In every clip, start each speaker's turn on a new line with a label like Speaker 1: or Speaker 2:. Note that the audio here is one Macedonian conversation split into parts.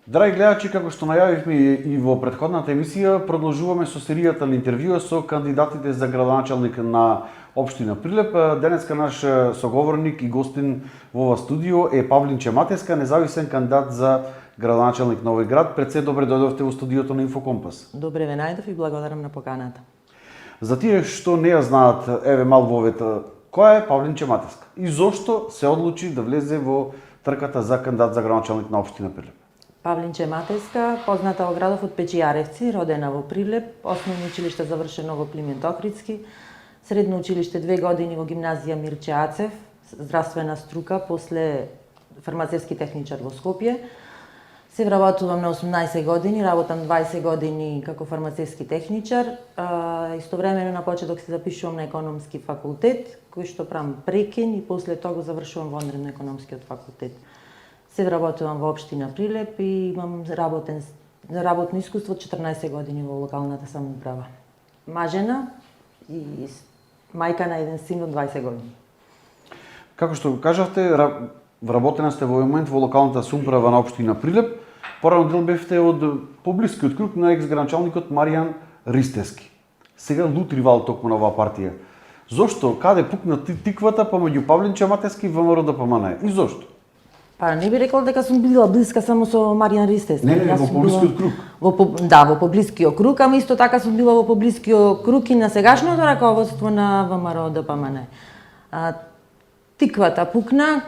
Speaker 1: Драги гледачи, како што најавивме и во претходната емисија, продолжуваме со серијата на интервјуа со кандидатите за градоначалник на општина Прилеп. Денеска наш соговорник и гостин во ова студио е Павлинче Матеска, независен кандидат за градоначалник на овој град. Пред се добре дојдовте во студиото на Инфокомпас.
Speaker 2: Добре ве најдов и благодарам на поканата.
Speaker 1: За тие што не ја знаат, еве мал вовета, која е Павлинче Матеска и зошто се одлучи да влезе во трката за кандидат за градоначалник на општина Прилеп?
Speaker 2: Павлинче Матеска, позната во градов од Печијаревци, родена во Прилеп, основно училиште завршено во Климент Охридски, средно училиште 2 години во гимназија Мирче Ацев, здравствена струка, после фармацевски техничар во Скопје. Се вработувам на 18 години, работам 20 години како фармацевски техничар. Истовремено на почеток се запишувам на економски факултет, кој што правам прекин и после тоа завршувам вонредно економскиот факултет. Се вработувам во општина Прилеп и имам работно искуство 14 години во локалната самоуправа. Мажена и мајка на еден син од 20 години.
Speaker 1: Како што кажавте, вработена сте во момент во локалната самоуправа на општина Прилеп. Порано дел бевте од поблискиот круг на екс-градоначалникот Маријан Ристевски. Сега лут ривал токму на оваа партија. Зошто? Каде пукна тиквата помеѓу Павлинче Матески и ВМРО ДПМН? И зошто?
Speaker 2: Па не би рекол дека сум била блиска само со Маријан Ристевски.
Speaker 1: Не, во поблискиот круг.
Speaker 2: Во поблискиот круг, ама исто така сум била во поблискиот круг и на сегашното раководство на ВМРО ДПМН. Тиквата пукна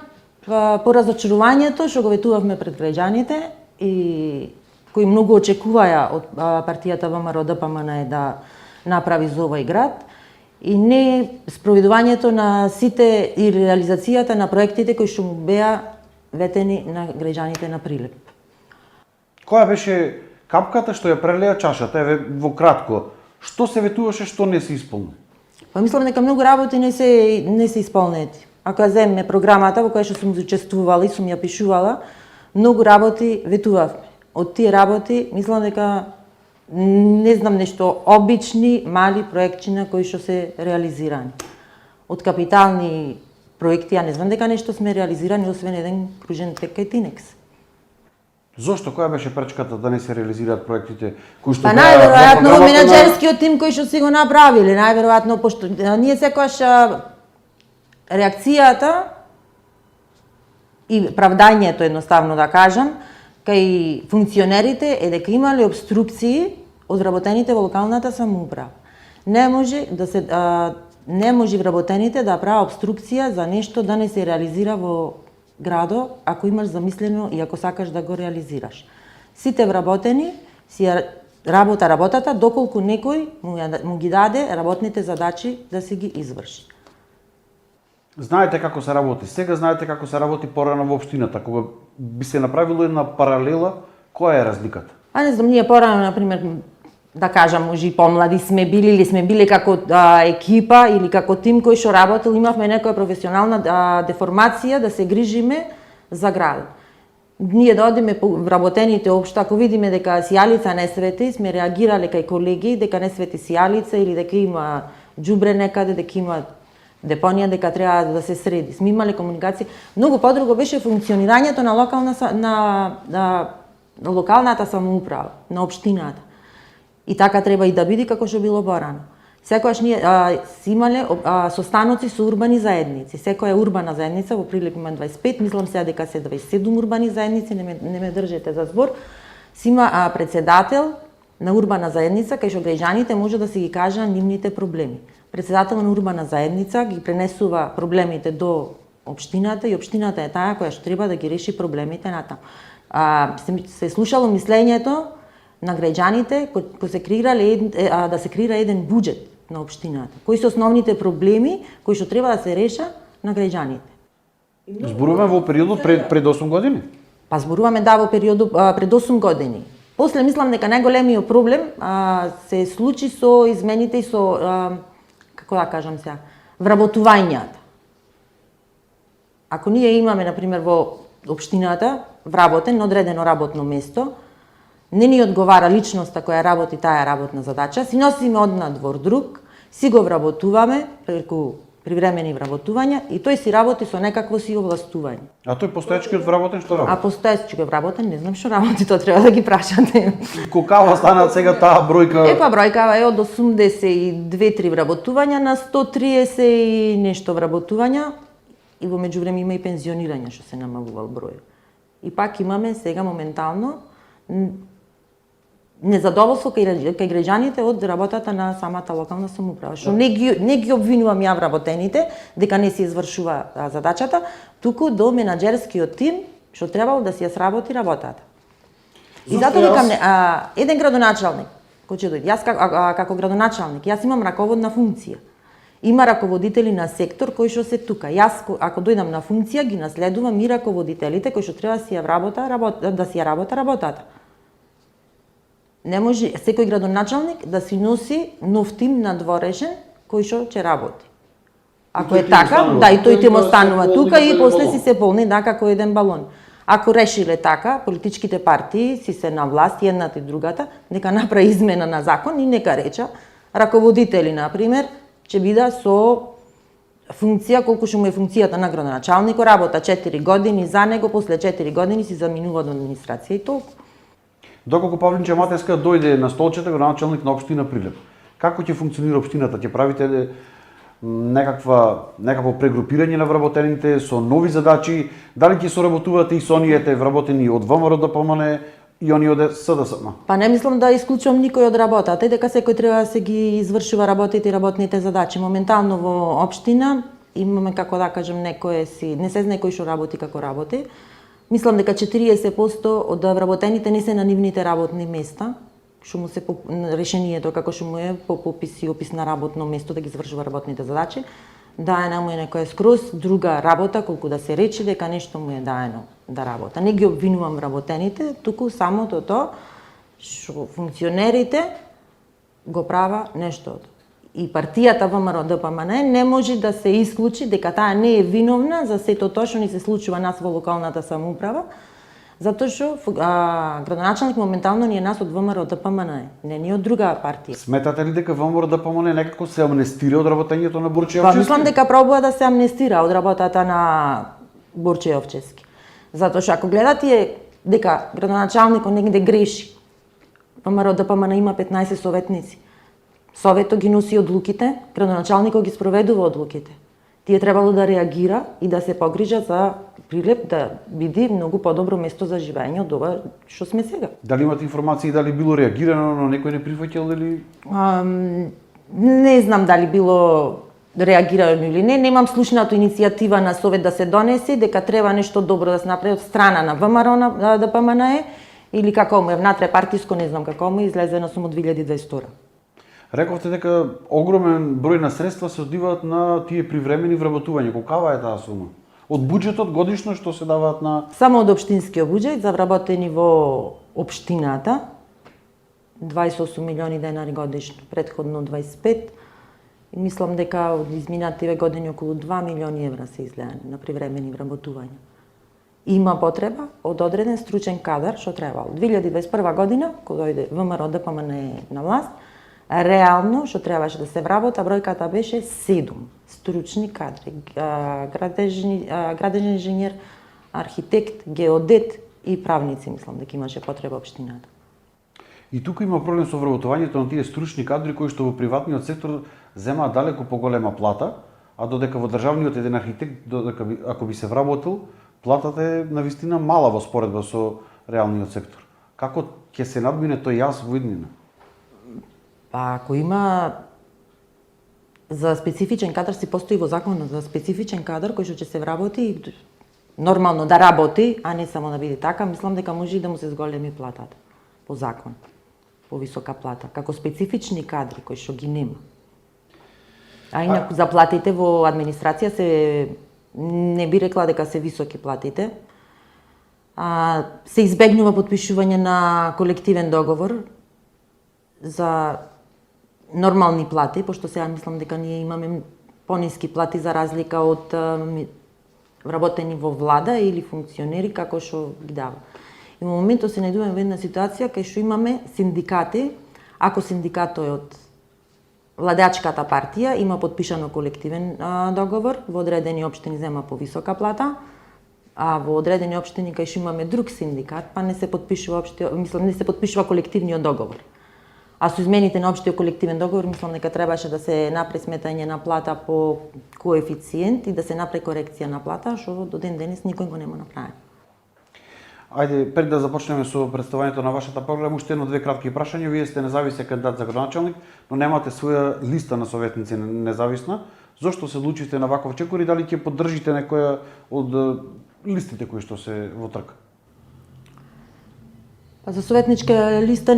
Speaker 2: по разочарувањето што го ветувавме пред граѓаните и кои многу очекуваја од партијата ВМРО ДПМН да направи за овој град и не спроведувањето на сите и реализацијата на проектите кои што му беа ветени на граѓаните на Прилеп.
Speaker 1: Која беше капката што ја прелеа чашата? Еве во кратко, што се ветуваше, што не се исполни?
Speaker 2: Па мислам дека многу работи не се исполнети. Ако ја земеме програмата во која што сум учествувала и сум ја пишувала, многу работи ветувавме. Од тие работи мислам дека не знам нешто обични мали проектчина кои што се реализирани. Од капитални проекти, ја не знам дека нешто сме реализирани освен еден кружен тек кај Тинекс.
Speaker 1: Зошто? Која беше пречката да не се реализираат проектите кои што
Speaker 2: Па најверојатно во менаџерскиот тим кој што си го направиле, најверојатно пошто ние секогаш реакцијата и правдањето едноставно да кажам кај функционерите е дека имале обструкции од вработените во локалната самоуправа. Не може вработените да прават обструкција за нешто да не се реализира во градо, ако имаш замислено и ако сакаш да го реализираш. Сите вработени си работата доколку некој му ги даде работните задачи да се ги изврши.
Speaker 1: Знаете како се работи сега, знаете како се работи порано во општината. Кога би се направило една паралела, која е разликата?
Speaker 2: Не знам, ние порано, например, да кажам, може и помлади сме били или сме били како екипа или како тим кој што работел, имавме некоја професионална деформација да се грижиме за градот. Ние да одиме по вработените општа, ако видиме дека сијалица не свети, сме реагирале кај колеги дека не свети сијалица или дека има џубре некаде, дека има депонија, дека треба да се среди. Сме имале комуникација. Многу подруго беше функционирањето на локалната самоуправа, на општината. И така треба и да биде како што било порано. Секогаш ние си имале состаноци со урбани заедници. Секоја урбана заедница во Прилеп има 25, мислам сега дека се 27 урбани заедници, не ме држете за збор. Си има председател на урбана заедница кај што граѓаните може да си ги кажа нивните проблеми. Председател на урбана заедница ги пренесува проблемите до општината и општината е таа која што треба да ги реши проблемите натаму. Се слушало мислењето на граѓаните кои се да се креира еден буџет на општината. Кои се основните проблеми кои што треба да се реша на граѓаните?
Speaker 1: Зборуваме во периодот пред 8 години?
Speaker 2: Па зборуваме во периодот пред 8 години. После мислам дека најголемиот проблем се случи со измените и со како да кажам сега, вработувањата. Ако ние имаме например во општината вработен одредено работно место, не ни одговара личноста која работи таа работна задача, си носиме од надвор друг, си го вработуваме преку привремени вработувања и тој си работи со некакво си овластување.
Speaker 1: А тој постоечкиот вработен што работи?
Speaker 2: А постоечкиот вработен, не знам што работи, тоа треба да ги прашате.
Speaker 1: Колкава станат сега таа бројка?
Speaker 2: Бројка е од 82-3 вработувања на 130 и нешто вработувања и во меѓувреме има и пензионирање што се намалувал број. И пак имаме сега моментално незадоволство кај граѓаните од работата на самата локална самоуправа. Што не ги обвинувам ја вработените дека не се извршува задачата, туку до менаџерскиот тим што требало да си ја сработи работата. И затоа викам еден градоначалник кој ќе дојде, јас како градоначалник, јас имам раководна функција. Има раководители на сектор кои што се тука. Јас ако дојдам на функција ги наследувам и раководителите кои што треба да си ја работа работата. Не може секој градоначалник да си носи нов тим надворешен кој што ќе работи. Ако е така, и тој тим останува тука и после си се полни како еден балон. Ако решиле така, политичките партии си се на власт, едната и другата, нека направи измена на закон и нека реча раководители, например, ќе бида со функција колку што му е функцијата на градоначалникот, работа 4 години за него, после 4 години си заминува од администрација и толку.
Speaker 1: Доколку Павлинче Матеска дојде на столчето градоначалник на општина Прилеп, како ќе функционира општината? Ќе правите некакво прегрупирање на вработените со нови задачи? Дали ќе соработувате и со оние вработени од ВМРО ДПМН и оние од СДСМ?
Speaker 2: Па не мислам да исклучувам никој од работата, и дека секој треба да се ги извршува работите и работните задачи. Моментално во општина имаме, како да кажем, не се знае кој што работи како работи. Мислам дека 40% од вработените не се на нивните работни места, што му се решението како што му е по попис и опис на работно место да ги извршува работните задачи. Даена му е некоја скроз друга работа, колку да се рече дека нешто му е даено да работа. Не ги обвинувам вработените, туку самото тоа што функционерите го права нештото. И партијата ВМРО ДПМН не може да се исклучи дека таа не е виновна за сето тоа што ни се случува нас во локалната самоуправа, затоа што градоначалник моментално ни е нас од ВМРО ДПМН, не ни од друга партија.
Speaker 1: Сметате ли дека ВМРО ДПМН некако се амнестира од работењето на Борче Јовчевски?
Speaker 2: Па мислам дека пробува да се амнестира од работата на Борче Јовчевски. Затоа што ако гледате дека градоначалникот негде греши, ВМРО ДПМН има 15 советници. Советот ги носи одлуките, градоначалникот ги спроведува одлуките. Тие требало да реагира и да се погрижат за Прилеп да биде многу подобро место за живење од ова што сме сега.
Speaker 1: Дали имате информации дали било реагирано, но некој не прифаќал или?
Speaker 2: Не знам дали било реагирано или не. Немам слушнато иницијатива на Совет да се донесе дека треба нешто добро да се направи од страна на ВМРО на ДПМН или како му е внатре партиско, не знам како му е излезено сум од 2022.
Speaker 1: Рековте дека огромен број на средства се одиваат на тие привремени вработувања. Колкава е таа сума? Од буџетот годишно што се даваат на...
Speaker 2: Само од општинскиот буџет за вработени во општината 28 милиони денари годишно, претходно 25. И мислам дека од изминативе години околу 2 милиони евра се излеани на привремени вработувања. Има потреба од одреден стручен кадар што требало. 2021 година, кога дојде ВМРО ДПМН на власт, реално што требаше да се вработа, бројката беше 7 стручни кадри, градежен инженер, архитект, геодет и правници, мислам дека имаше потреба општината.
Speaker 1: И тука има проблем со вработувањето на тие стручни кадри кои што во приватниот сектор земаат далеку поголема плата, а додека во државниот еден архитект, ако би се вработил, платата е навистина мала во споредба со реалниот сектор. Како ќе се надмине тој јаз во иднина?
Speaker 2: Па ако има за специфичен кадар, си постои во законот за специфичен кадар кој што ќе се вработи нормално да работи, а не само да биде така, мислам дека може и да му се зголеми платата по закон, по висока плата, како специфични кадри кои што ги нема. А инаку заплатите во администрација се не би рекла дека се високи платите. Се избегнува подпишување на колективен договор за нормални плати, пошто сега мислам дека ние имаме пониски плати за разлика од вработени во влада или функционери како што ги дава. И во моментот се најдуваме во една ситуација кај што имаме синдикати, ако синдикатот е од владеачката партија има подпишано колективен договор, во одредени општини зема повисока плата, а во одредени општини кај што имаме друг синдикат, па не се подпишува не се подпишува колективниот договор. А со измените на општиот колективен договор, мислам дека требаше да се направи сметање на плата по коефициент и да се направи корекција на плата, што до ден денес никој го нема направено.
Speaker 1: Ајде, пред да започнеме со представањето на вашата програма, уште едно-две кратки прашања. Вие сте независен кандидат за градоначалник, но немате своја листа на советници независна. Зошто се одлучивте на ваков чекор и дали ќе поддржите некоја од листите кои што се во трка?
Speaker 2: Па за советничка листа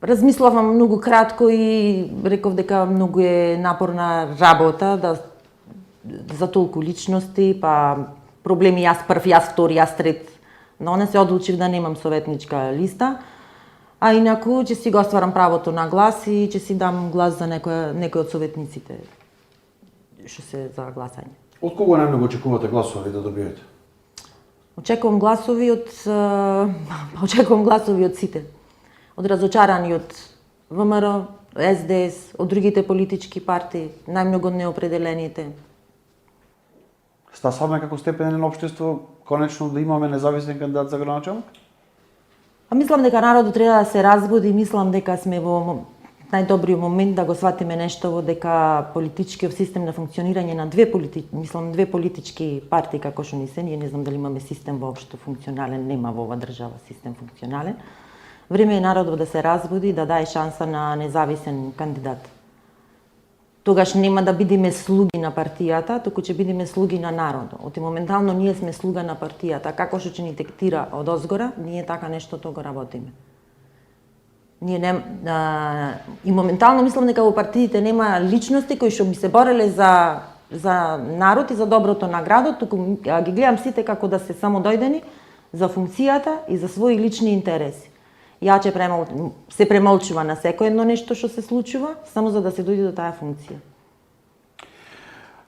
Speaker 2: размислувам многу кратко и реков дека многу е напорна работа за толку личности, па проблеми јас прв, јас втори, јас трет. Но не се одлучив да немам советничка листа, а инаку ќе си го остварам правото на глас и ќе си дам глас за некој од советниците што се за гласање.
Speaker 1: Од кого најмногу очекувате гласови да добиете?
Speaker 2: Очекувам гласови од сите. Од разочарани од ВМРО, СДС, од другите политички партии, најмногу од неопределените.
Speaker 1: Стасаме како степенено општество конечно да имаме независен кандидат за градоначалник?
Speaker 2: Мислам дека народот треба да се разбуди, мислам дека сме во најдобриот момент да го сватиме нешто, дека политичкиот систем на функционирање на две политички партии како што ни се, ние не знам дали имаме систем воопшто функционален, нема во оваа држава систем функционален. Време е народот да се разбуди, да даде шанса на независен кандидат. Тогаш нема да бидеме слуги на партијата, туку ќе бидеме слуги на народот. Оти моментално ние сме слуга на партијата, како што ќе ни диктира од озгора, ние така нешто тоа го работиме. И моментално мислам дека во партиите нема личности кои што би се бореле за народ и за доброто на градот, туку ги гледам сите како да се самодојдени за функцијата и за своји лични интереси. Ја се премолчува на секој едно нешто што се случува, само за да се дојде до таа функција.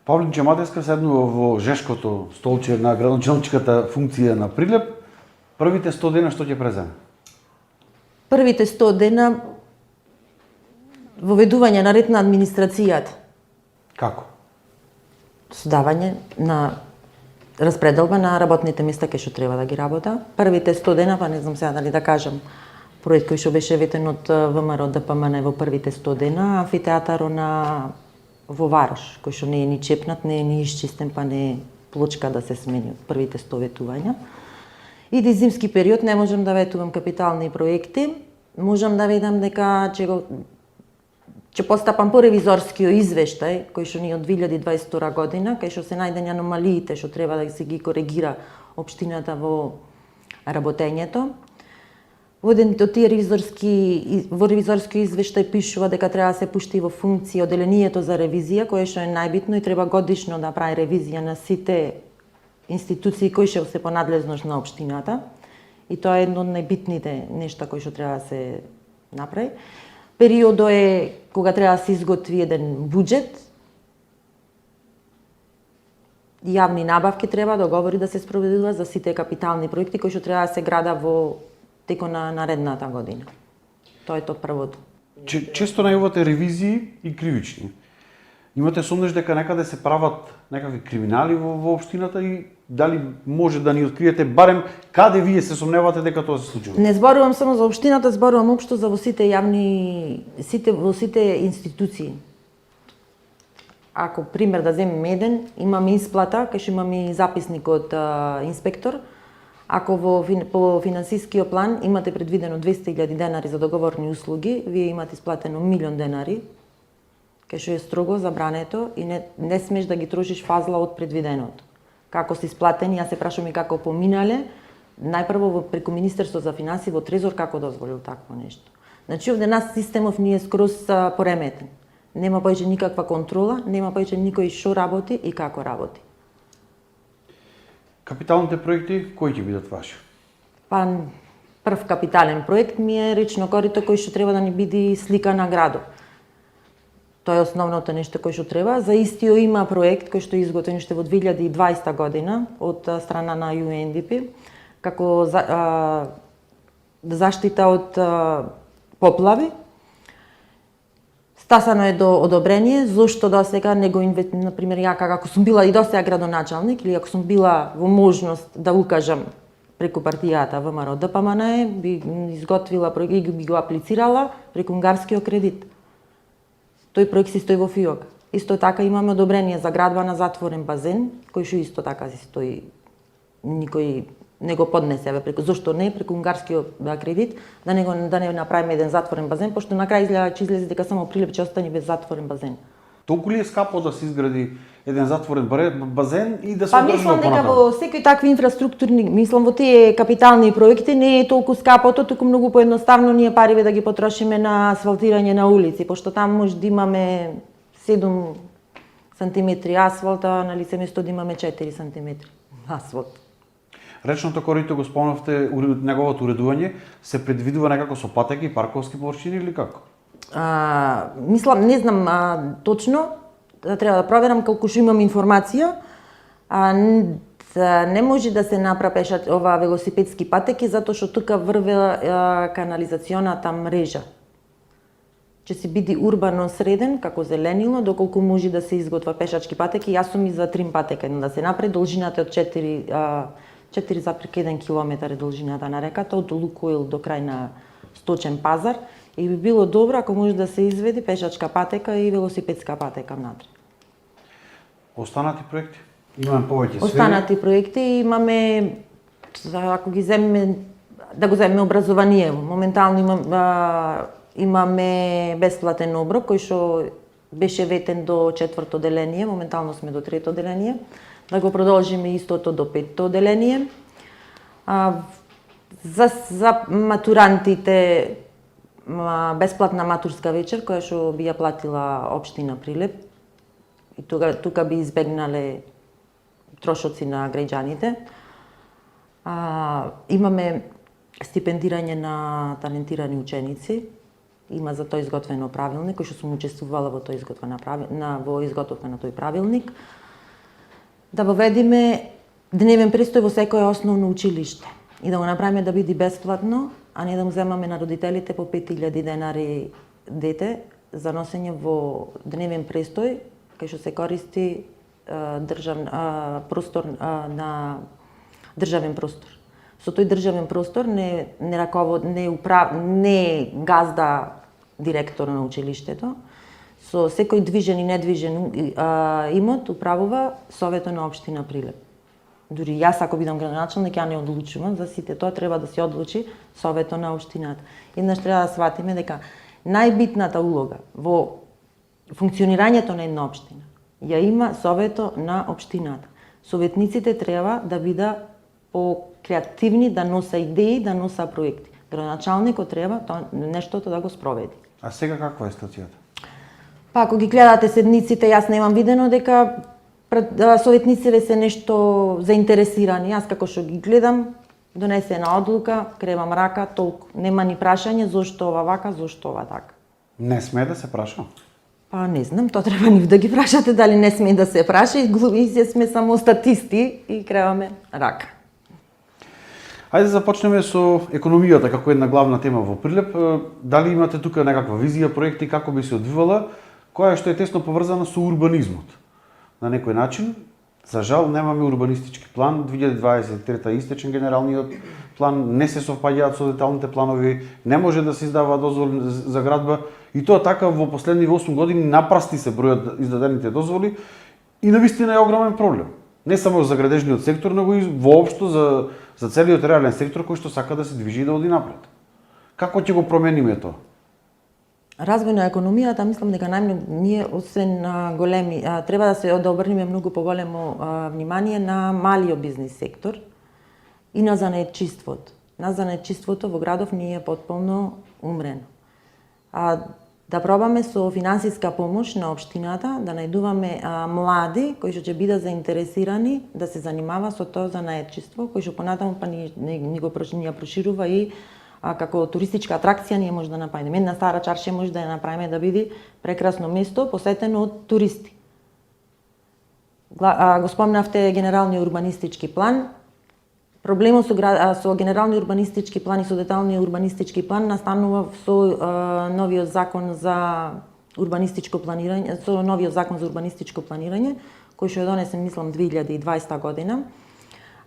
Speaker 1: Павлинче Матеска седнува во жешкото столче на градоначалничката функција на Прилеп. Првите 100 дена што ќе преземе?
Speaker 2: Првите 100 дена воведување на ред на администрацијата.
Speaker 1: Како?
Speaker 2: Создавање на распределба на работните места кај што треба да ги работа. Првите 100 дена, па не знам сега дали да кажам, проект кој што беше ветен од ВМРО ДПМН во првите 100 дена, амфитеатаро во Варош, кој што не е ни чепнат, не е ни исчистен, па не е плочка да се смени од првите 100 ветувања. Иде зимски период, не можам да ветувам капитални проекти, можам да ведам дека ќе постапам по ревизорскиот извештај, кој што ни од 2022 година, кај што се најдени аномалиите што треба да се ги коригира општината во работењето. Во ревизорски извештај пишува дека треба да се пушти во функција оделението за ревизија, кое што е најбитно и треба годишно да прави ревизија на сите институции кои што се по надлежност на општината. И тоа е едно од најбитните нешта кои што треба да се направи. Периодот е кога треба да се изготви еден буџет. Јавни набавки треба договори да се спроведува за сите капитални проекти кои што треба да се града во текот на наредната година. Тоа е тоа првото.
Speaker 1: Често најавате ревизии и кривични. Имате сомнеш дека некаде се прават некакви криминали во општината и дали може да ни откриете барем каде вие се сомневате дека тоа се случува? Не
Speaker 2: зборувам само за општината, зборувам општо за во сите институции. Ако пример да земем еден, имаме исплата, кај што имаме записник од инспектор. Ако по финансискиот план имате предвидено 200.000 денари за договорни услуги, вие имате исплатено 1.000.000 денари, кај што е строго забрането и не смеш да ги трошиш фазла од предвиденото. Како се исплатени, јас се прашувам и како поминале, најпрво преку Министерство за финансии во Трезор како дозволил такво нешто. Значи овде нас системов ни е скроз пореметен. Нема повеќе никаква контрола, нема повеќе никој што работи и како работи.
Speaker 1: Капиталните проекти кои ќе бидат ваши?
Speaker 2: Па прв капитален проект ми е речно корито кој што треба да ни биде слика на градот. Тоа е основното нешто кој што треба. За истиот има проект кој што е изготвен уште во 2020 година од страна на UNDP како заштита од поплави. Стасано е до одобрение, зошто досега не го например, ја како сум била и досега градоначалник или ако сум била во можност да укажам преку партијата ВМРО ДПМН, би изготвила проект и би го аплицирала преку унгарскиот кредит. Тој проект си стои во ФИОК. Исто така имаме одобрение за градба на затворен базен, кој што исто така си стои, никој не го поднесе преку, зошто не преку унгарскиот кредит, да не направиме еден затворен базен, пошто на крај излезе дека само Прилеп ќе остане без затворен базен.
Speaker 1: Толку ли е скапо да се изгради еден затворен базен и да се
Speaker 2: Па
Speaker 1: одржува
Speaker 2: мислам дека
Speaker 1: понатаму?
Speaker 2: во секои такви инфраструктурни, мислам во тие капитални проекти не е толку скапото, туку многу поедноставно ние париве да ги потрошиме на асфалтирање на улици, пошто таму може да имаме 7 сантиметри асфалт, а на лице место да имаме 4 сантиметри асфалт.
Speaker 1: Речното корито го спомнавте, неговото уредување се предвидува некако со патеки и парковски површини или како?
Speaker 2: Мислам, не знам точно, треба да проверам колку што имам информација. Не може да се направи ова велосипедски патеки затоа што тука врве канализационата мрежа. Ќе се биде урбано среден, како зеленило, доколку може да се изготва пешачки патеки. Јас сум и за трим патека, да се направи должината од 4,1 километар е должината на реката, од Лукоил до крај на Сточен пазар. И би било добро ако може да се изведе пешачка патека и велосипедска патека внатре.
Speaker 1: Останати проекти? Имаме повеќе сфери.
Speaker 2: Останати проекти имаме, ако ги земеме, да го земеме образование. Моментално имаме бесплатен оброк кој што беше ветен до 4-то деление, моментално сме до 3-то деление. Да го продолжиме истото до 5-то деление. За матурантите бесплатна матурска вечер која што би ја платила општина Прилеп и тука би избегнале трошоци на граѓаните. Имаме стипендирање на талентирани ученици. Има за тоа изготвено правилник, кој што сум учествувала во тоа во изготовка на тој правилник. Да воведиме дневен престој во секое основно училиште и да го направиме да биде бесплатно, а не да му земаме на родителите по 5000 денари дете за носење во дневен престој, кај што се користи простор на државен простор. Со тој државен простор не газда директор на училиштето, со секој движен и недвижен имот управува Советот на општина Прилеп. Дури јас ако бидам градоначалник, ја не одлучувам, за сите тоа треба да се одлучи Советот на општината. Еднаш треба да сватиме дека најбитната улога во функционирањето на една општина ја има Советот на општината. Советниците треба да бидат по-креативни, да носа идеи, да носа проекти. Градоначалникот треба нештото да го спроведи.
Speaker 1: А сега каква е ситуацијата?
Speaker 2: Па ако ги гледате седниците, јас немам видено дека советниците се нешто заинтересирани. Јас како што ги гледам, донесена одлука, кревам рака, толку. Нема ни прашање зошто ова вака, зошто ова така.
Speaker 1: Не сме да се праша?
Speaker 2: Па не знам, тоа треба нив да ги прашате дали не сме да се праша и глумици сме само статисти и креваме рака.
Speaker 1: Ајде да започнеме со економијата како една главна тема во Прилеп. Дали имате тука некаква визија, проекти како би се одвивала, која што е тесно поврзана со урбанизмот? На некој начин, за жал, немаме урбанистички план. 2023 истечен генералниот план, не се совпаѓаат со деталните планови, не може да се издава дозволи за градба и тоа така во последни 8 години напрасти се бројот издадените дозволи и навистина е огромен проблем. Не само за градежниот сектор, но и воопшто за целиот реален сектор кој што сака да се движи и да оди напред. Како ќе го промениме тоа?
Speaker 2: Развој на економијата, мислам дека ние освен големи треба да се обрнеме многу поголемо внимание на малиот бизнис сектор и на занаетчиството. На занаетчиството во градов ни е потполно умрено. Да пробаме со финансиска помош на општината да најдуваме млади кои што ќе бидат заинтересирани да се занимава со тоа занаетчиство, кој што понатаму па ни го проширува и како туристичка атракција ние може да направиме. Една стара чаршија може да ја направиме да биде прекрасно место посетено од туристи. Го спомнавте генералниот урбанистички план. Проблемот со генералниот урбанистички план и со деталниот урбанистички план настанува со новиот закон за урбанистичко планирање, со новиот закон за урбанистичко планирање, кој што е донесен, мислам, 2020 година,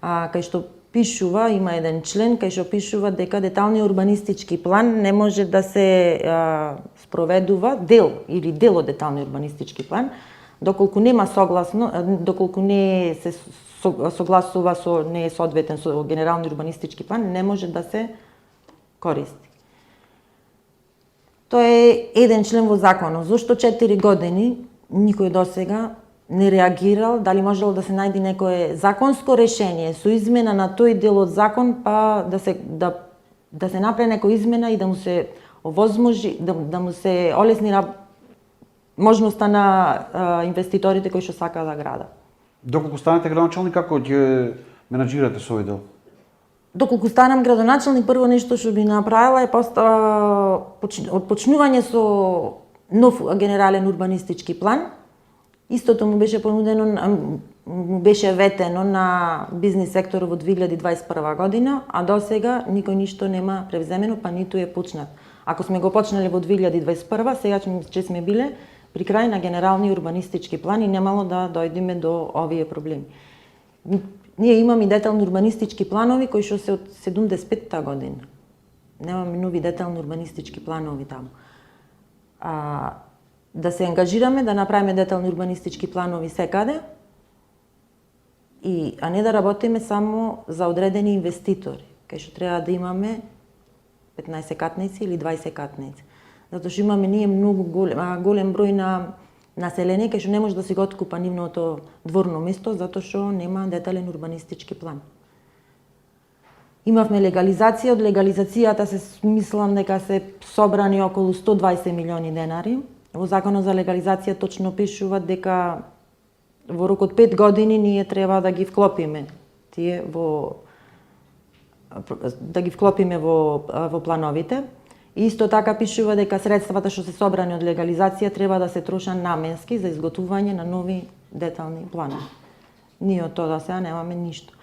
Speaker 2: кај што пишува, има еден член кај што пишува дека деталниот урбанистички план не може да се спроведува дел од деталниот урбанистички план доколку нема согласно, доколку не се согласува со не е соодветен со генералниот урбанистички план, не може да се користи. Тоа е еден член во законот. Зошто 4 години никој досега не реагирал, дали можело да се најде некое законско решение со измена на тој дел од закон, па да се направи некоја измена и да му се овозможи, да му се олесни можноста на инвеститорите кои што сакаат да градат.
Speaker 1: Доколку станете градоначалник, како ќе менаџирате со овој дел?
Speaker 2: Доколку станам градоначалник, прво нешто што би направила е отпочнување со нов генерален урбанистички план. Истото му беше понудено, му беше ветено на бизнис секторот во 2021 година, а до сега никој ништо нема превземено, па ниту е почнат. Ако сме го почнале во 2021, сега ќе сме биле при крај на генерални урбанистички план и немало да дојдеме до овие проблеми. Ние имаме и детални урбанистички планови кои што се од 75-та година. Немаме нови детални урбанистички планови таму. Да се ангажираме, да направиме детални урбанистички планови секаде, а не да работиме само за одредени инвеститори, кај што треба да имаме 15 катници или 20 катници. Затоа што имаме ние многу голем број на население кај што не може да си го откупа нивното дворно место затоа што нема детален урбанистички план. Имавме легализација, од легализацијата се мислам дека се собрани околу 120 милиони денари. Во законот за легализација точно пишува дека во рок од 5 години ние треба да ги вклопиме во плановите. И исто така пишува дека средствата што се собрани од легализација треба да се трошат наменски за изготвување на нови детални планови. Ние од тоа сега немаме ништо.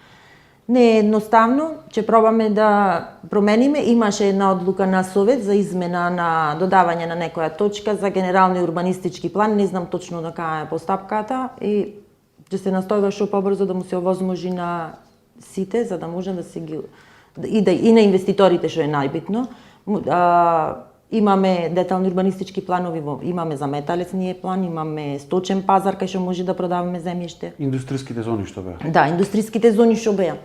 Speaker 2: Не е едноставно, ќе пробаме да промениме. Имаше една одлука на Совет за измена на додавање на некоја точка за генерални урбанистички план, не знам точно до кај е постапката и ќе се настојува што побрзо да му се овозможи на сите за да може да се ги и на инвеститорите што е најбитно. Имаме детални урбанистички планови, имаме за металец ние план, имаме сточен пазар кај што може да продаваме земјиште.
Speaker 1: Индустријските зони што беа?
Speaker 2: Да, индустријските зони што беа.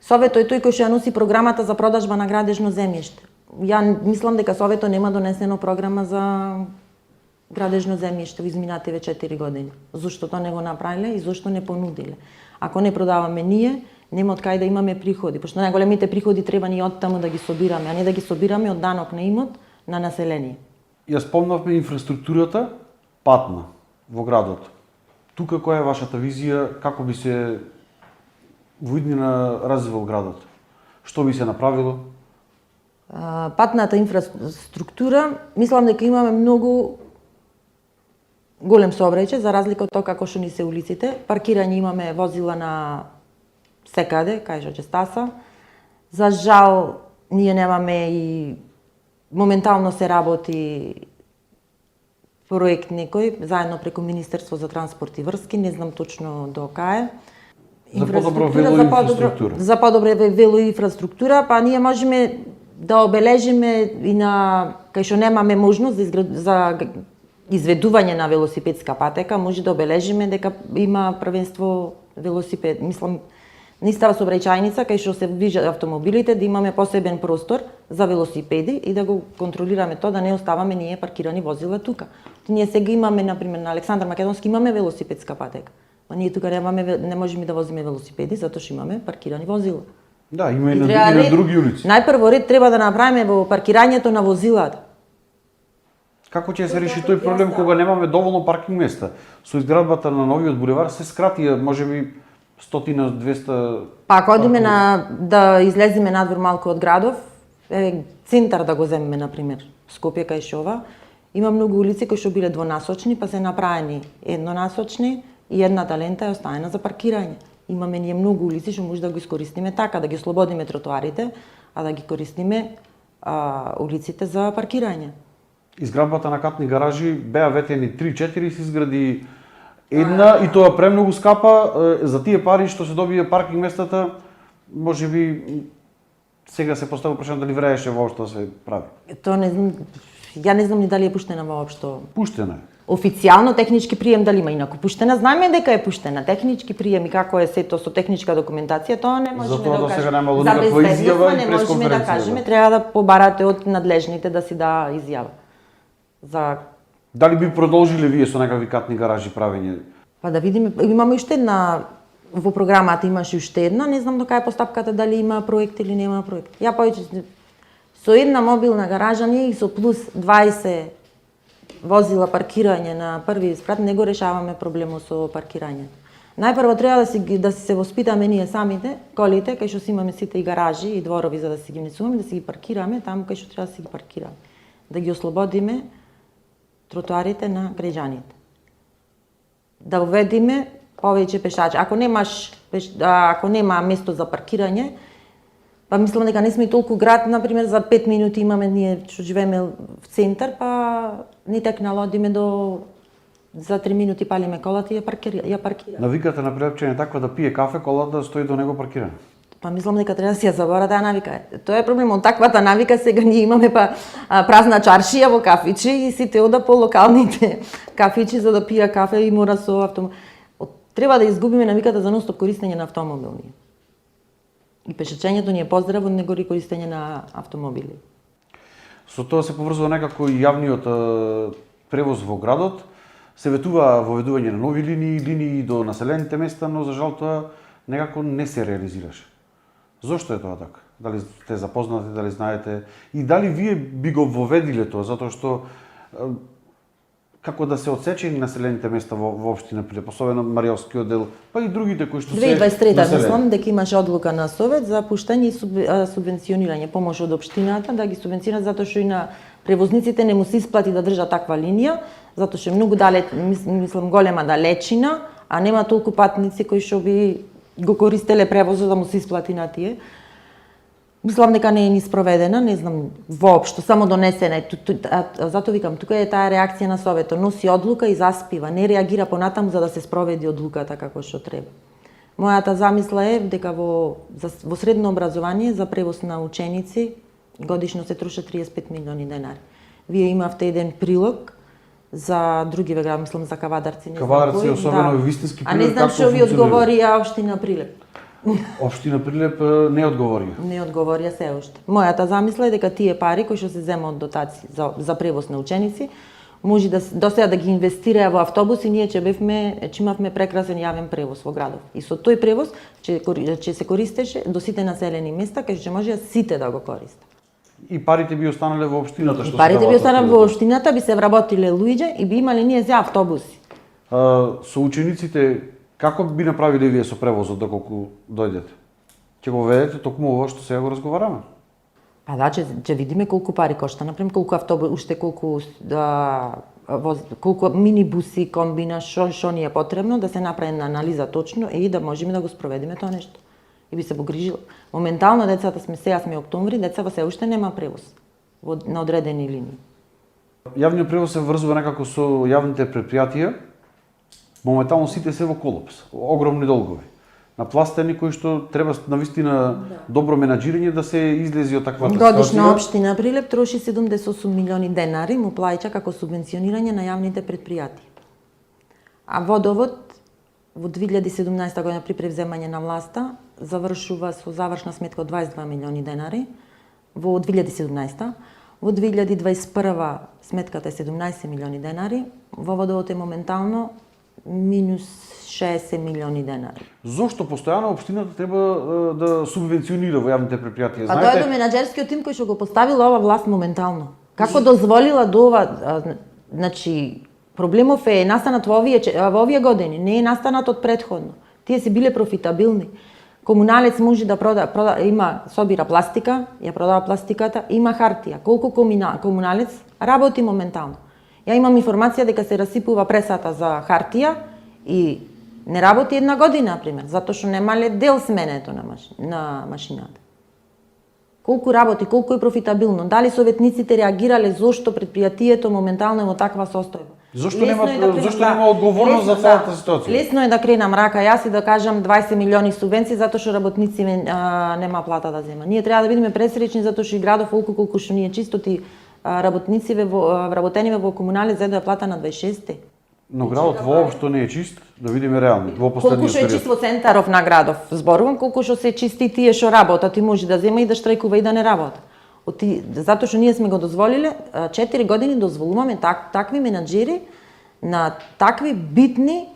Speaker 2: Советот е тој кој што ја носи програмата за продажба на градежно земјиште. Ја мислам дека Советот нема донесено програма за градежно земјиште во изминативе 4 години. Зошто тоа не го направиле и зошто не понудиле? Ако не продаваме ние, нема од кај да имаме приходи, пошто најголемите приходи треба ние од таму да ги собираме, а не да ги собираме од данок на имот на население.
Speaker 1: Ја спомнавме инфраструктурата патна во градот. Тука која е вашата визија, како би се во иднина развивал градот? Што би се направило?
Speaker 2: Патната инфраструктура, мислам дека имаме многу голем сообраќај за разлика од тоа како што ни се улиците. Паркирање имаме возила на секаде, кај што ќе стаса. За жал, ние немаме и моментално се работи проект некој, заедно преку Министерство за транспорт и врски, не знам точно до кај.
Speaker 1: За подобро велоинфраструктура.
Speaker 2: За подобро велоинфраструктура, па ние можеме да обележиме и на кај што немаме можност за изведување на велосипедска патека, може да обележиме дека има првенство велосипед. Мислам, нистава сообраќајница кај што се движат автомобилите, да имаме посебен простор за велосипеди и да го контролираме тоа, да не оставаме ние паркирани возила тука. Ние сега имаме, например, на Александар Македонски имаме велосипедска патека. А ние тука не можеме да возиме велосипеди затоа што имаме паркирани возила.
Speaker 1: Да, има и на други улици.
Speaker 2: Најпрво ред треба да направиме во паркирањето на возилата.
Speaker 1: Како ќе се реши тој проблем кога немаме доволно паркинг места? Со изградбата на новиот булевар се скрати, можеби 100-200.
Speaker 2: Па ако одиме да излеземе надвор малку од градов, центар да го земеме, например, Скопје кај Шова, има многу улици кои што биле двонасочни, па се направени еднонасочни и едната лента е оставена за паркирање. Имаме ние многу улици што може да го искористиме така, да ги ослободиме тротоарите, а да ги користиме улиците за паркирање.
Speaker 1: изградбата на катни гаражи беа ветени 3-4, се изгради една и тоа премногу скапа. За тие пари што се добија паркинг местата, можеби сега се поставува прашање дали врееше воопшто да се прави.
Speaker 2: Тоа не знам, ја не знам ни дали е пуштена воопшто.
Speaker 1: Пуштена е.
Speaker 2: Официјално технички прием дали има, инаку пуштена, знаеме дека е пуштена. Технички прием и како е сето со техничка документација, тоа не можеме
Speaker 1: Затоа
Speaker 2: да
Speaker 1: до
Speaker 2: кажеме.
Speaker 1: сега немало
Speaker 2: За
Speaker 1: никаква изјава
Speaker 2: безбедноста
Speaker 1: и
Speaker 2: не можеме да
Speaker 1: пресконференција.
Speaker 2: кажеме, треба да побарате од надлежните да си да изјава. За
Speaker 1: Дали би продолжиле вие со некакви катни гаражи правење?
Speaker 2: па да видиме, имаме уште една во програмата имаше уште една, не знам до кај е постапката дали има проект или нема проект. Ја повеќе со една мобилна гаража ние и со плюс 20 возила паркирање на први спрат не го решаваме проблемот со паркирањето. Најпрво треба да се воспитаме ние самите, колите, кај што си имаме сите и гаражи и дворови за да си ги внесуваме, да си ги паркираме таму кај што треба да си ги паркираме. Да ги ослободиме тротоарите на граѓаните. Да уведиме повеќе пешачи. Ако нема место за паркирање, па мислам дека не сме и толку град, например за 5 минути имаме ние што живееме в центар, па ни текнало одиме до за 3 минути палиме колата и ја паркираме.
Speaker 1: Навиката на прилепчење е таква да пие кафе, колата стои до него паркирана.
Speaker 2: Па мислам дека треба да си ја забора таа навика. Тоа е проблемот, таквата навика сега ние имаме празна чаршија во кафичи и сите ода по локалните кафичи за да пија кафе и мора со автомобил. Треба да изгубиме навиката за ностоп користење на автомобилни. И пешачењето ни е поздраво, него и користење на автомобили.
Speaker 1: Со тоа се поврзува некако и јавниот превоз во градот. Се ветува воведување на нови линии до населените места, но за жал тоа некако не се реализираше. Зошто е тоа така? Дали сте запознати, дали знаете и дали вие би го воведиле тоа, затоа што како да се отсечени населените места во општина Прилеп, особено Мариовскиот дел, па и другите кои што се
Speaker 2: 2023 мислам дека имаше одлука на Совет за пуштање и субвенционирање, помош од општината да ги субвенционираат затоа што и на превозниците не му се исплати да држат таква линија, затоа што е многу мислам голема далечина, а нема толку патници кои што би го користеле превозот да му се исплати на тие. Мислам дека не е ни спроведена, не знам воопшто, само донесена. Затоа викам, тука е таа реакција на Советот, носи одлука и заспива, не реагира понатаму за да се спроведи одлуката како што треба. Мојата замисла е дека во средно образование за превоз на ученици годишно се трошат 35 милиони денари. Вие имавте еден прилог за други гради, мислам за Кавадарци, не знам кој.
Speaker 1: Кавадарци, особено вистински Прилеп.
Speaker 2: А не знам што ви одговорија општина Прилеп.
Speaker 1: Општина Прилеп не одговорија.
Speaker 2: Не одговорија се уште. Мојата замисла е дека тие пари кои што се земат од дотации за превоз на ученици, може да досега да ги инвестираја во автобуси, ние че имавме прекрасен јавен превоз во градов. И со тој превоз че се користеше до сите населени места, кај што можеа сите да го користат.
Speaker 1: И парите би останале во општината што
Speaker 2: парите би останале во општината, би се вработиле луѓе и би имале ние за автобуси.
Speaker 1: Со учениците како би направиле вие со превозот доколку дојдете? Ќе го ведете токму ова што сега го разговараме?
Speaker 2: Па да, ќе видиме колку пари кошта, например колку автобус, уште колку минибуси, комбина, што ни е потребно да се направи една анализа точно и да можеме да го спроведеме тоа нешто. И би се погрижила. Моментално децата сега сме октомври, децата се уште нема превоз на одредени линии.
Speaker 1: Јавниот превоз се врзува некако со јавните претпријатија. Моментално сите се во колапс, огромни долгови. Напластени кои што треба навистина добро менаџирање да се излези од таквата ситуација.
Speaker 2: Годишно општина Прилеп троши 78 милиони денари му плаќа како субвенционирање на јавните претпријатија. А водовод во 2017 година при превземање на власта завршува со завршна сметка од 22 милиони денари во 2017. Во 2021 сметката е 17 милиони денари, во водовод е моментално минус 60 милиони денари.
Speaker 1: Зошто постојано општината треба да субвенционира во јавните претпријатија?
Speaker 2: Па тоа е до менаџерскиот тим кој што го поставила ова власт моментално. Како дозволила до ова, значи проблемов е настанат во овие години, не е настанат од претходно. Тие се биле профитабилни. Комуналец може да собира пластика, ја продава пластиката, има хартија. Колку комуналец работи моментално? Ја имам информација дека се расипува пресата за хартија и не работи една година, например, затоа што немале дел сменето на машината. Колку работи, колку е профитабилно, дали советниците реагирале зошто предпријатието моментално е во таква состојба.
Speaker 1: Зошто нема одговорност за целата ситуација?
Speaker 2: Лесно е да кренам рака јас и да кажам 20 милиони субвенции затоа што работници нема плата да зема. Ние треба да бидеме пресреќни затоа што и градов колку што ние чистоти работнициве вработениве во комунали зедоа плата на 26.
Speaker 1: Но градот воопшто не е чист, да видиме реално, во
Speaker 2: Колку
Speaker 1: последниот
Speaker 2: што е
Speaker 1: период.
Speaker 2: чист во центаров на градов, зборувам, колку што се чисти тие што работат и може да зема и да штрајкува и да не работа. Затоа што ние сме го дозволиле, 4 години дозволуваме такви менаџери на такви битни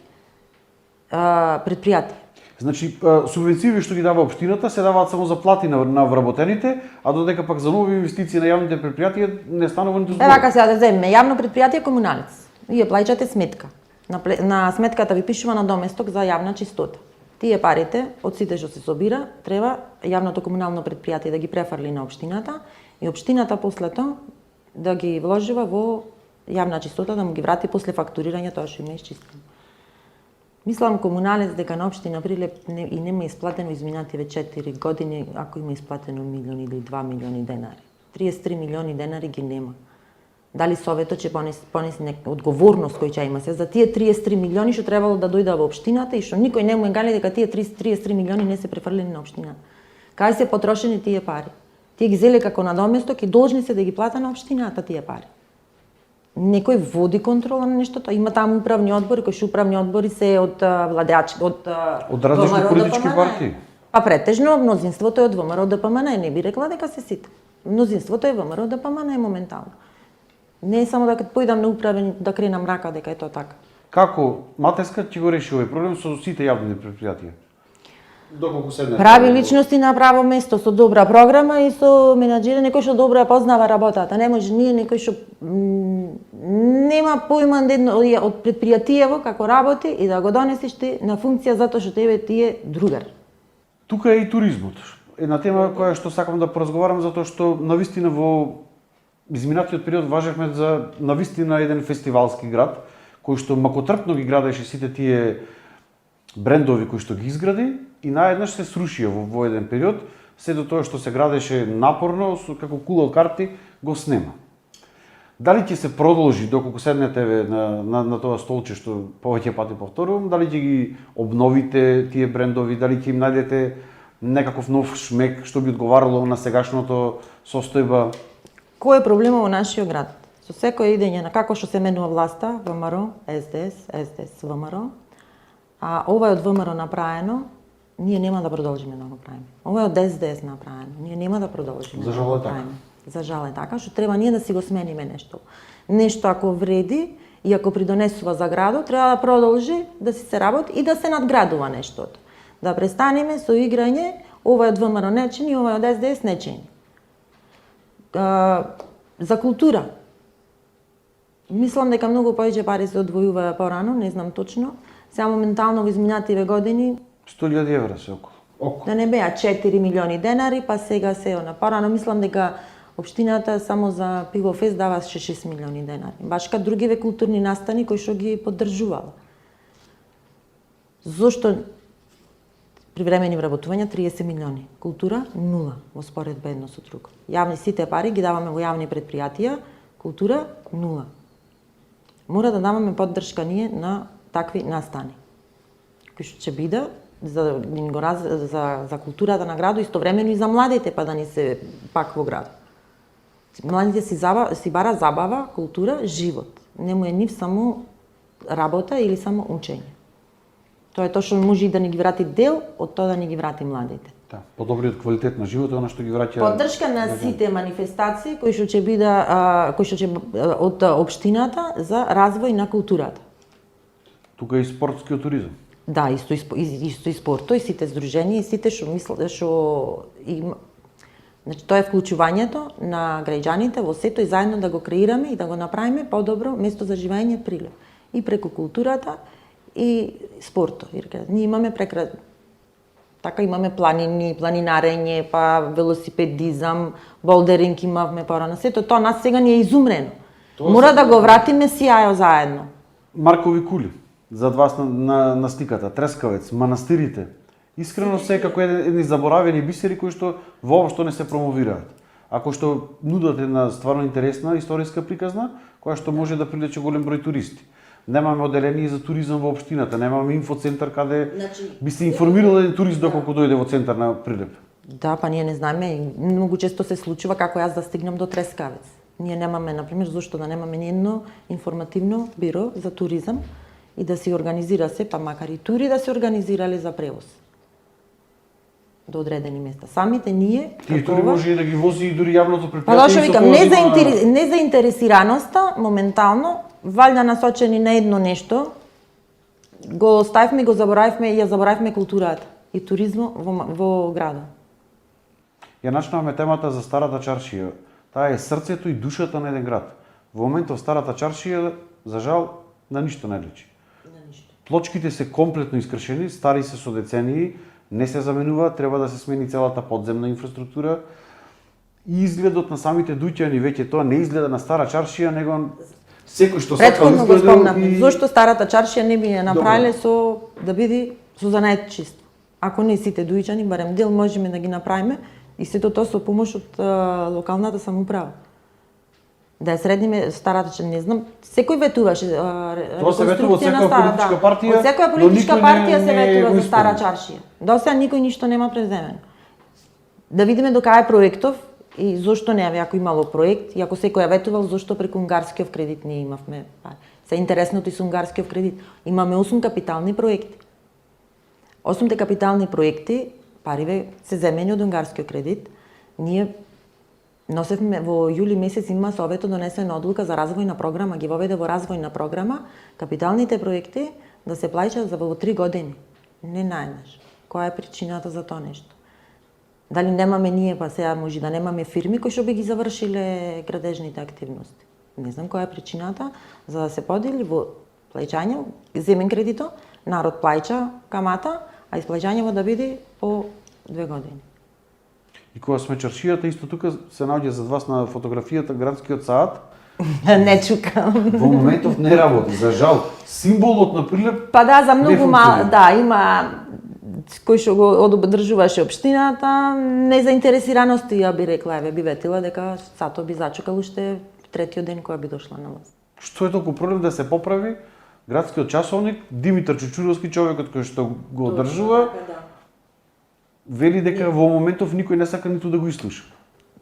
Speaker 2: предпријатија.
Speaker 1: Значи, субвенциите што ги дава општината се даваат само за плати на вработените, а додека пак за нови инвестиции на јавните предпријатија не станува ниту збор.
Speaker 2: Вака сега да земеме јавно предпријатие комуналец. Вие плаќате сметка. На сметката ви пишува на доместок за јавна чистота. Тие парите од сите што се собира треба јавното комунално предпријатие да ги префарли на општината и општината после тоа да ги вложува во јавна чистота, да му ги врати после фактурирање тоа што има исчистено. Мислам комуналец дека на општина Прилеп и нема исплатено изминативе 4 години, ако има исплатено милион или 2 милиони денари. 33 милиони денари ги нема. Дали советот ќе понесе одговорност кој ќе има се за тие 33 милиони што требало да дојда во општината и што никој не му е гали дека тие 33 милиони не се префрлени на општината. Кај се потрошени тие пари? Тие ги зеле како надоместок и должни се да ги плата на општината тие пари. Некој води контрола на нештото, има таму управни одбори, кои што управни одбори се од владеачи, од
Speaker 1: различни
Speaker 2: ВМРО,
Speaker 1: политички
Speaker 2: ДПМН.
Speaker 1: партии.
Speaker 2: Па претежно мнозинството е од ВМРО ДПМН, не би рекла дека се сите. Мнозинството е ВМРО ДПМН моментално. Не е само дека појдам на управен да кренам рака дека е тоа така.
Speaker 1: Како Матеска ќе го реши овој проблем со сите јавни предпријатија? Доколку седне.
Speaker 2: Прави личности на право место со добра програма и со менаџери некој што добро ја познава работата. Не може ние некој што нема појма од предпријатиево како работи и да го донесеш ти на функција затоа што тебе ти е другар.
Speaker 1: Тука е и туризмот. Една тема која што сакам да поразговарам затоа што навистина во изминатиот период важевме за навистина еден фестивалски град кој што макотрпно ги градеше сите тие брендови кои што ги изгради и наеднаш се срушија во еден период, се до тоа што се градеше напорно, како кула од карти, го снема. Дали ќе се продолжи доколку седнете на тоа столче што повеќе пати повторувам, дали ќе ги обновите тие брендови, дали ќе им најдете некаков нов шмек што би одговарало на сегашното состојба?
Speaker 2: Кој е проблемот во нашиот град? Со секој идење на како што се менува власта, ВМРО, СДС, ВМРО, а ова е од ВМРО направено, ние нема да продолжиме да го правиме. Ова е од СДС направено, ние нема да продолжиме
Speaker 1: За жал
Speaker 2: да
Speaker 1: е
Speaker 2: го
Speaker 1: така.
Speaker 2: правиме. За жал е така, што треба ние да си го смениме нешто. Нешто ако вреди и ако придонесува за градот, треба да продолжи да си се работи и да се надградува нештото. Да престанеме со играње, ова е од ВМРО нечени, ова е од СДС нечени. За култура. Мислам дека многу повеќе пари се одвојува порано, не знам точно. Сега моментално во изминативе години
Speaker 1: 100.000 евра се околу.
Speaker 2: да не беа 4 милиони денари, па сега се она. Порано мислам дека општината само за Пивофест даваше 6 милиони денари. Баш кај другиве културни настани кои што ги поддржувала. Зошто привремени вработувања 30 милиони, култура 0 во споредба едно со друго. Јавни сите пари ги даваме во јавни предпријатија, култура 0. Мора да даваме поддршка ние на такви настани, кои што ќе биде за културата на градот, истовремено и за младите, па да ни се пак во градот. Младите си бара забава, култура, живот. Не му е нив само работа или само учење. Тоа е тоа што може и да ни ги врати дел од тоа да ни ги врати младите.
Speaker 1: Да, подобриот квалитет на живот е она што ги враќа.
Speaker 2: Поддршка на сите манифестации кои што ќе биде од општината за развој на културата.
Speaker 1: Тука е и спортскиот туризам.
Speaker 2: Да, исто и спорто, и сите здруженија, и сите што мислат што има. Значи тоа е вклучувањето на граѓаните во сето и заедно да го креираме и да го направиме подобро место за живење Прилеп. И преку културата и спорто. Ние имаме така имаме планини, планинарење, па велосипедизам, болдеринг имавме порано. Сето тоа нас сега ни е изумрено. Мора да го вратиме сијајо заедно.
Speaker 1: Маркови кули, зад вас на стиката, Трескавец, манастирите, Искрено се како едни заборавени бисери кои што воопшто не се промовираат. Ако што нудат една стварно интересна историска приказна, која што може да привлече голем број туристи. Немаме оделение за туризам во општината, немаме инфоцентар каде би се информирал еден турист доколку дојде во центар на Прилеп.
Speaker 2: Да, па ние не знаеме, многу често се случува како јас да стигнам до Трескавец. Ние немаме, например, зошто да немаме ни едно информативно биро за туризам и да се организира се, па макар и тури да се организирале за превоз до одредени места. Самите ние
Speaker 1: Тие тури може и да ги вози и дури јавното
Speaker 2: Па
Speaker 1: предпријатие.
Speaker 2: дошо викам, незаинтересираноста моментално, валјда насочени на едно нешто, го оставивме и го заборавивме и ја заборавивме културата и туризмот во градот.
Speaker 1: Ја начнаваме темата за Старата чаршија. Таа е срцето и душата на еден град. Во моментов Старата чаршија, за жал, на ништо не личи. Плочките се комплетно искршени, стари се со децении, не се заменува, треба да се смени целата подземна инфраструктура. И изгледот на самите дуќани веќе тоа не изгледа на Стара чаршија, него секој што сака
Speaker 2: Претходно го
Speaker 1: изгледа
Speaker 2: спомнавме,
Speaker 1: и...
Speaker 2: зошто Старата чаршија не би ја направиле со да биде со занаед чисто. Ако не сите дујчани, барем дел можеме да ги направиме и сето тоа со помош од локалната самоуправа. Да ја средниме Старата чаршија, не знам, секој ветуваше
Speaker 1: Тоа се ветува од
Speaker 2: реконструкција на
Speaker 1: секоја
Speaker 2: Стара,
Speaker 1: политичка
Speaker 2: да.
Speaker 1: партија,
Speaker 2: Од секоја
Speaker 1: но
Speaker 2: политичка
Speaker 1: никој
Speaker 2: партија се
Speaker 1: не
Speaker 2: ветува
Speaker 1: го
Speaker 2: за Стара
Speaker 1: исполни.
Speaker 2: чаршија. До сега никој ништо нема преземено. Да видиме до кај е проектов и зошто не, ако имало проект, и ако секој ја ветувал, зошто преку унгарскиот кредит ние имавме пари. Се интересното и со унгарскиот кредит. Имаме 8 капитални проекти. 8 капитални проекти, париве се земени од унгарскиот кредит. Ние носевме во јули месец има Советот донесена одлука за развојна програма, ги воведе во развојна програма капиталните проекти да се плаќаат за во 3 години, не наеднаш. Која е причината за тоа нешто? Дали немаме ние, па сега може да немаме фирми кои што би ги завршиле градежните активности. Не знам која е причината за да се подели во плаќање, земен кредито, народ плаќа камата, а исплаќањето да биде по 2 години.
Speaker 1: И кога сме чаршијата, исто тука се наоѓа зад вас на фотографијата градскиот саат.
Speaker 2: Не чукам.
Speaker 1: Во моментов не работи, за жал. Символот на Прилеп
Speaker 2: Па да, за
Speaker 1: не
Speaker 2: многу мал,
Speaker 1: функционира.
Speaker 2: да, има кој што го одржуваше општината, незаинтересираност, ја би рекла, еве би ветила дека сато би зачукал уште третиот ден која би дошла на власт.
Speaker 1: Што е толку проблем да се поправи градскиот часовник, Димитар Чучуровски, човекот кој што го одржува, вели дека во моментов никој не сака ниту да го изслуша.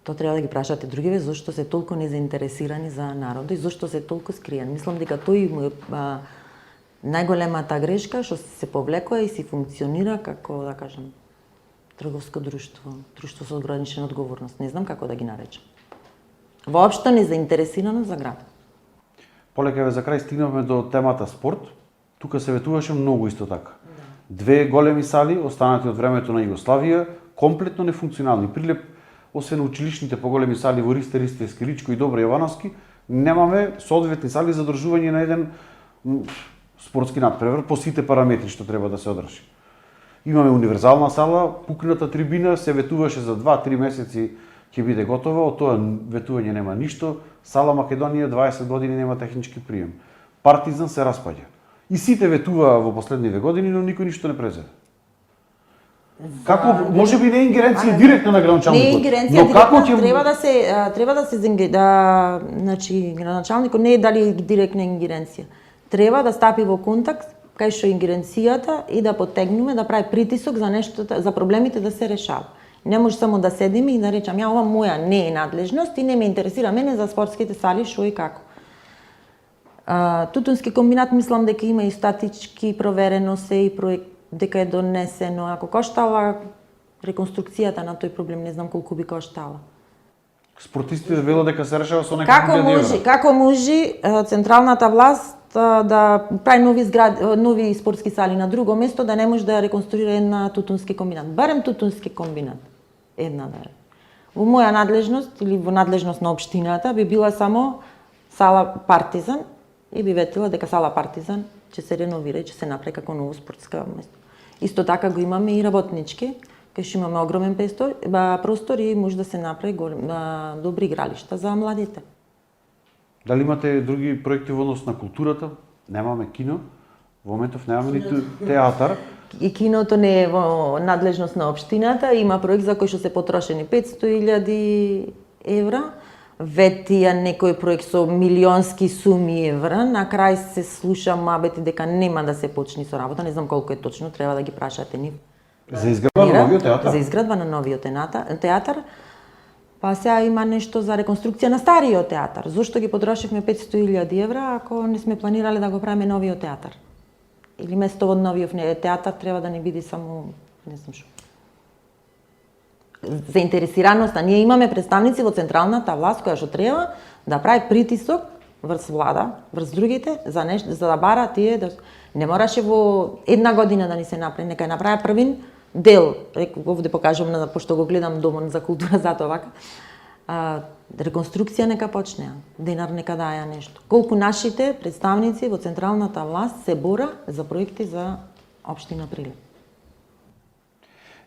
Speaker 2: Тоа треба да ги прашате другиве зошто се толку незаинтересирани за народот и зошто се толку скриени. Мислам дека тој му е најголемата грешка што се повлекува и си функционира како, да кажам, трговско друштво, друштво со ограничена одговорност, не знам како да ги наречам. Воопшто незаинтересирано за град.
Speaker 1: Полека за крај стигнавме до темата спорт. Тука се ветуваше многу исто така. Две големи сали, останати од времето на Југославија, комплетно нефункционални. Прилеп, освен училишните поголеми сали во Ристе, Скиричко и Добро Јовановски, немаме соодветни сали за одржување на еден спортски надпревар по сите параметри што треба да се одржи. Имаме универзална сала, пукната трибина, се ветуваше за 2-3 месеци ќе биде готова, од тоа ветување нема ништо. Сала Македонија 20 години нема технички прием. Партизан се распаѓа. И сите ветуваа во последниве години, но никој ништо не презеде. Како може би не е ингеренција директна на градоначалникот.
Speaker 2: Не е ингеренција
Speaker 1: но како
Speaker 2: директна,
Speaker 1: ќе
Speaker 2: треба да се значи градоначалникот не е дали директна ингеренција. Треба да стапи во контакт кај што ингеренцијата и да поттегнеме да прави притисок за нештото, за проблемите да се решава. Не може само да седиме и да речам ја ова моја не е надлежност и не ме интересира мене за спортските сали што и како. Тутунски комбинат мислам дека има и статички проверено се и проект дека е донесено. Ако коштала реконструкцијата на тој проблем, не знам колку би коштала.
Speaker 1: спортистите велат дека се решава со некакви
Speaker 2: Како може централната власт да прави нови спортски сали на друго место, да не може да ја реконструира една тутунски комбинат. Барем тутунски комбинат. Една да е. Во моја надлежност или во надлежност на општината би била само сала Партизан и би ветила дека сала Партизан ќе се реновира и ќе се направи како ново спортска место. Исто така го имаме и работнички, кај што имаме огромен простор и може да се направи добри игралишта за младите.
Speaker 1: Дали имате други проекти во однос на културата? Немаме кино, во моментов немаме ниту театар.
Speaker 2: и киното не е во надлежност на општината, има проект за кој што се потрошени 500.000 евра, ветија некој проект со милионски суми евра, на крај се слуша мабети дека нема да се почни со работа, не знам колку е точно, треба да ги прашате нив.
Speaker 1: За изградба на новиот театар?
Speaker 2: За изградба на новиот театар. Па сега има нешто за реконструкција на стариот театар. Зошто ги потрошивме 500.000 евра ако не сме планирале да го правиме новиот театар? Или место во новиот театар треба да не биде само, не знам што. Заинтересираноста. Ние имаме представници во централната власт која што треба да прави притисок врз влада, врз другите за да бара тие да не мораше во една година да ни се направи, нека направи првин дел. Овде покажувам пошто го гледам Домот за култура затоа вака. Реконструкција нека почне. Денар нека даја нешто. Колку нашите представници во централната власт се бора за проекти за општина Прилеп.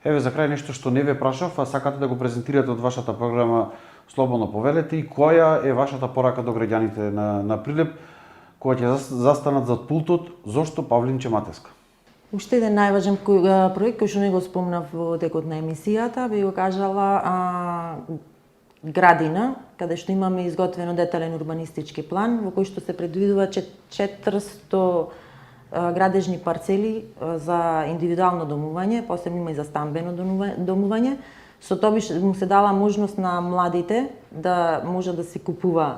Speaker 1: Еве за крај нешто што не ве прашав, а сакате да го презентирате од вашата програма Слободно повелете, и која е вашата порака до граѓаните на Прилеп кои ќе застанат зад пултот, зошто Павлинче Матеска?
Speaker 2: Уште еден најважен проект кој што не го спомнав во текот на емисијата, би го кажала градина, каде што имаме изготвено детален урбанистички план во кој што се предвидува 400 градежни парцели за индивидуално домување, посебно има и за стамбено домување. Со тоа му се дала можност на младите да може да си купува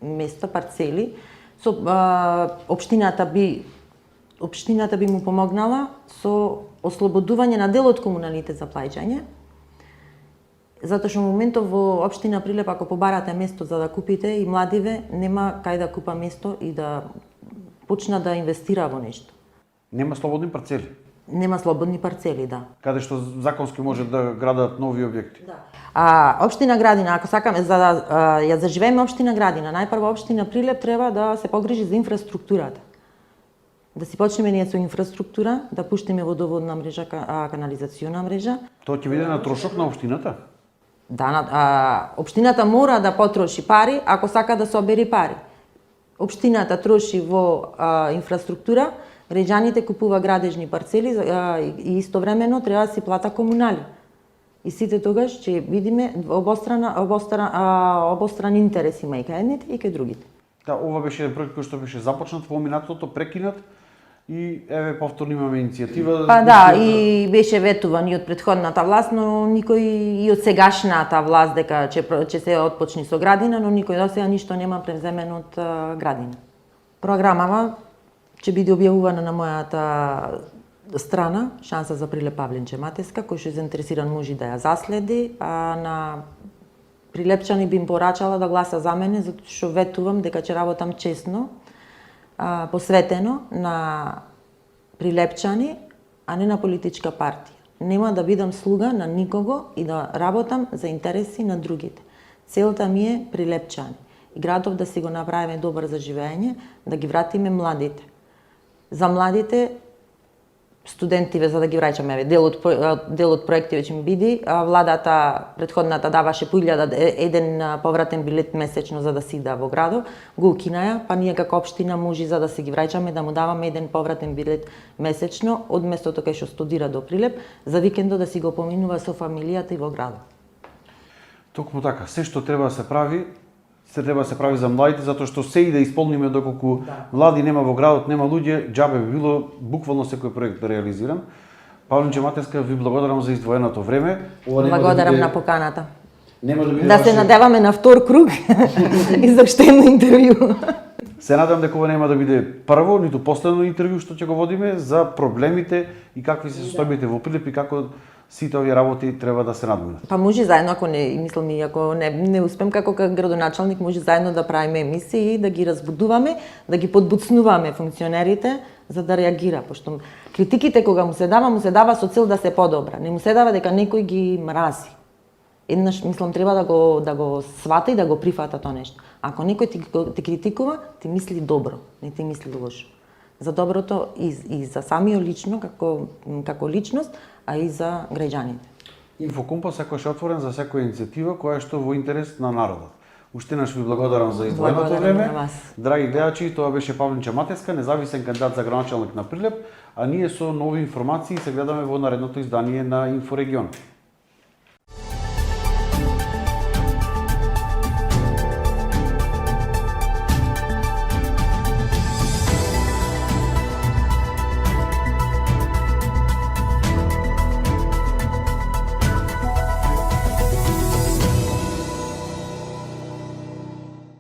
Speaker 2: место, парцели. Со општината би му помогнала со ослободување на дел од комуналите за плаќање. Затоа што во моментов во општина Прилеп ако побарате место за да купите и младиве нема кај да купа место и да почна да инвестира во нешто.
Speaker 1: Нема слободни парцели?
Speaker 2: Нема слободни парцели, да.
Speaker 1: Каде што законски може да градат нови објекти?
Speaker 2: Да. Општина Градина, ако сакаме за да ја заживееме општина Градина, најпрво општина Прилеп треба да се погрижи за инфраструктурата. Да си почнеме ние со инфраструктура, да пуштиме водоводна мрежа, канализациона мрежа.
Speaker 1: Тоа ќе биде на трошок на општината?
Speaker 2: Да, општината мора да потроши пари ако сака да собери пари. Општината троши во инфраструктура, граѓаните купува градежни парцели и истовремено треба да си плата комунали. И сите тогаш ќе видиме обостран интерес има и кај едните и кај другите.
Speaker 1: Да, ова беше проект кој што беше започнат во минатото, прекинат и еве повторно имаме иницијатива.
Speaker 2: Па да, и беше ветуван и од претходната власт, но никој и од сегашната власт дека ќе се отпочни со Градина, но никој досега ништо нема превземено од Градина. Програмава ќе биде објавувана на мојата страна, Шанса за Прилеп Павлинче Матеска, кој што е заинтересиран може да ја заследи, а на прилепчани би им порачала да гласа за мене, затоа што ветувам дека ќе работам честно, посветено на прилепчани, а не на политичка партија. Нема да бидам слуга на никого и да работам за интереси на другите. Целта ми е прилепчани. И градов да си го направиме добар за живење, да ги вратиме младите. За младите, студентиве, за да ги враќаме, дел од проективе ќе ми биде, владата претходната даваше по 1000 повратен билет месечно за да си да во градов, го укинаја, па ние како општина може за да си ги враќаме да му даваме еден повратен билет месечно од местото кај што студира до Прилеп, за викендот да си го поминува со фамилијата и во градов.
Speaker 1: Токму така, се што треба да се прави за младите, затоа што се и да исполниме доколку млади нема во градот, нема луѓе, џабе би било буквално секој проект да реализиран. Павлинче Матеска, ви благодарам за издвоеното време.
Speaker 2: Благодарам на поканата.
Speaker 1: Нема да биде
Speaker 2: да се надеваме на втор круг и за уште едно интервју.
Speaker 1: Се надам дека ова нема да биде прво, ниту последно интервју што ќе го водиме за проблемите и какви се состојбите во Прилеп и како сите овие работи треба да се надминат.
Speaker 2: Па може заедно, ако не успем како градоначалник, може заедно да правиме емисии и да ги разбудуваме, да ги подбуцнуваме функционерите за да реагира, пошто критиките кога му се дава со цел да се подобра. Не му се дава дека некој ги мрази. Еднаш треба да го свата и да го прифата тоа нешто. Ако некој ти критикува, ти мисли добро, не ти мисли лошо. За доброто и за самиот лично како личност, а и за граѓаните.
Speaker 1: Инфокомпас секојаш е отворен за секоја иницијатива која што во интерес на народот. Уште еднаш ви благодарам за издвоеното
Speaker 2: Благодарам
Speaker 1: време.
Speaker 2: на вас.
Speaker 1: Драги гледачи, тоа беше Павлинче Матеска, независен кандидат за градоначалник на Прилеп, а ние со нови информации се гледаме во наредното издание на Инфорегион.